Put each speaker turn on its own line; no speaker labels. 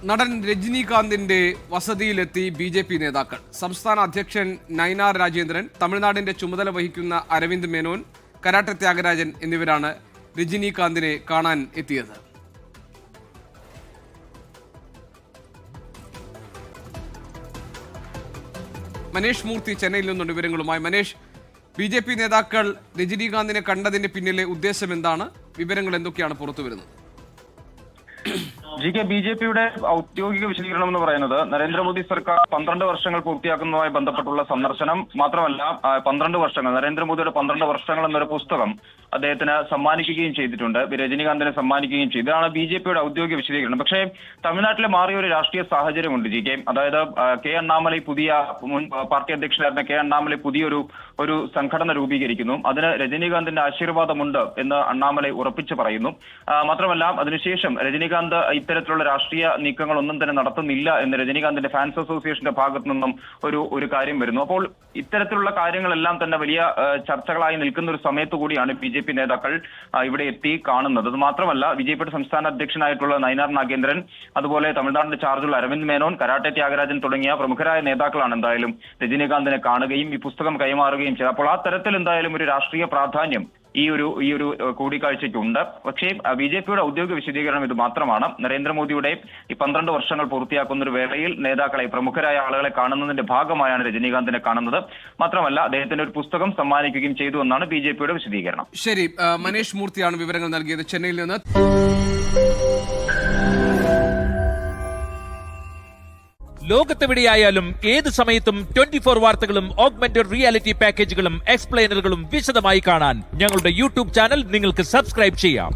നടൻ രജനീകാന്തിന്റെ വസതിയിലെത്തി ബി.ജെ.പി. നേതാക്കൾ. സംസ്ഥാന അധ്യക്ഷൻ നയനാർ രാജേന്ദ്രൻ, തമിഴ്നാടിന്റെ ചുമതല വഹിക്കുന്ന അരവിന്ദ് മേനോൻ, കരാട്ടെ ത്യാഗരാജൻ എന്നിവരാണ് രജനീകാന്തിനെ കാണാൻ എത്തിയത്. മനേഷ് മൂർത്തി ചെന്നൈയിൽ നിന്നുണ്ട് വിവരങ്ങളുമായി. മനേഷ്, ബി.ജെ.പി. നേതാക്കൾ രജനീകാന്തിനെ കണ്ടതിന്റെ പിന്നിലെ ഉദ്ദേശം എന്താണ്? വിവരങ്ങൾ എന്തൊക്കെയാണ് പുറത്തുവരുന്നത്?
ബി.ജെ.പിയുടെ ഔദ്യോഗിക വിശദീകരണം എന്ന് പറയുന്നത് നരേന്ദ്രമോദി സർക്കാർ 12 വർഷങ്ങൾ പൂർത്തിയാക്കുന്നതുമായി ബന്ധപ്പെട്ടുള്ള സന്ദർശനം മാത്രമല്ല, 12 വർഷങ്ങൾ നരേന്ദ്രമോദിയുടെ 12 വർഷങ്ങൾ എന്നൊരു പുസ്തകം അദ്ദേഹത്തിന് സമ്മാനിക്കുകയും ചെയ്തിട്ടുണ്ട്. രജനീകാന്തിനെ സമ്മാനിക്കുകയും ചെയ്തു. ഇതാണ് ബി.ജെ.പിയുടെ ഔദ്യോഗിക വിശദീകരണം. പക്ഷേ തമിഴ്നാട്ടിലെ മാറിയ ഒരു രാഷ്ട്രീയ സാഹചര്യമുണ്ട് ജി.കെ. അതായത് കെ അണ്ണാമലൈ മുൻ പാർട്ടി അധ്യക്ഷനായിരുന്ന കെ അണ്ണാമലൈ ഒരു സംഘടന രൂപീകരിക്കുന്നു. അതിന് രജനീകാന്തിന്റെ ആശീർവാദമുണ്ട് എന്ന് അണ്ണാമലൈ ഉറപ്പിച്ചു പറയുന്നു. മാത്രമല്ല അതിനുശേഷം രജനീകാന്ത് ഇത്തരത്തിലുള്ള രാഷ്ട്രീയ നീക്കങ്ങൾ ഒന്നും തന്നെ നടത്തുന്നില്ല എന്ന് രജനീകാന്തിന്റെ ഫാൻസ് അസോസിയേഷന്റെ ഭാഗത്തു നിന്നും ഒരു കാര്യം വരുന്നു. അപ്പോൾ ഇത്തരത്തിലുള്ള കാര്യങ്ങളെല്ലാം തന്നെ വലിയ ചർച്ചകളായി നിൽക്കുന്ന ഒരു സമയത്ത് കൂടിയാണ് ബി.ജെ.പി. നേതാക്കൾ ഇവിടെ എത്തി കാണുന്നത്. അത് മാത്രമല്ല, ബി.ജെ.പിയുടെ സംസ്ഥാന അധ്യക്ഷനായിട്ടുള്ള നയനാർ നാഗേന്ദ്രൻ, അതുപോലെ തമിഴ്നാടിന്റെ ചാർജുള്ള അരവിന്ദ് മേനോൻ, കരാട്ടെ ത്യാഗരാജൻ തുടങ്ങിയ പ്രമുഖരായ നേതാക്കളാണ് എന്തായാലും രജനീകാന്തിനെ കാണുകയും ഈ പുസ്തകം കൈമാറുകയും ചെയ്തത്. അപ്പോൾ ആ തരത്തിൽ എന്തായാലും ഒരു രാഷ്ട്രീയ പ്രാധാന്യം ഈ ഒരു കൂടിക്കാഴ്ചയ്ക്കുണ്ട്. പക്ഷേ ബി.ജെ.പിയുടെ ഔദ്യോഗിക വിശദീകരണം ഇത് മാത്രമാണ്. നരേന്ദ്രമോദിയുടെ ഈ 12 വർഷങ്ങൾ പൂർത്തിയാക്കുന്ന ഒരു വേളയിൽ നേതാക്കളെ, പ്രമുഖരായ ആളുകളെ കാണുന്നതിന്റെ ഭാഗമായാണ് രജനീകാന്തിനെ കാണുന്നത്. മാത്രമല്ല അദ്ദേഹത്തിന്റെ ഒരു പുസ്തകം സമ്മാനിക്കുകയും ചെയ്തു എന്നാണ് ബി.ജെ.പിയുടെ വിശദീകരണം.
ശരി, മനേഷ് മൂർത്തിയാണ് വിവരങ്ങൾ നൽകിയത് ചെന്നൈയിൽ നിന്ന്.
ലോകത്തെവിടെയായാലും ഏത് സമയത്തും 24 വാർത്തകളും ഓഗ്മെന്റഡ് റിയാലിറ്റി പാക്കേജുകളും എക്സ്പ്ലെയിനറുകളും വിശദമായി കാണാൻ ഞങ്ങളുടെ യൂട്യൂബ് ചാനൽ നിങ്ങൾക്ക് സബ്സ്ക്രൈബ് ചെയ്യാം.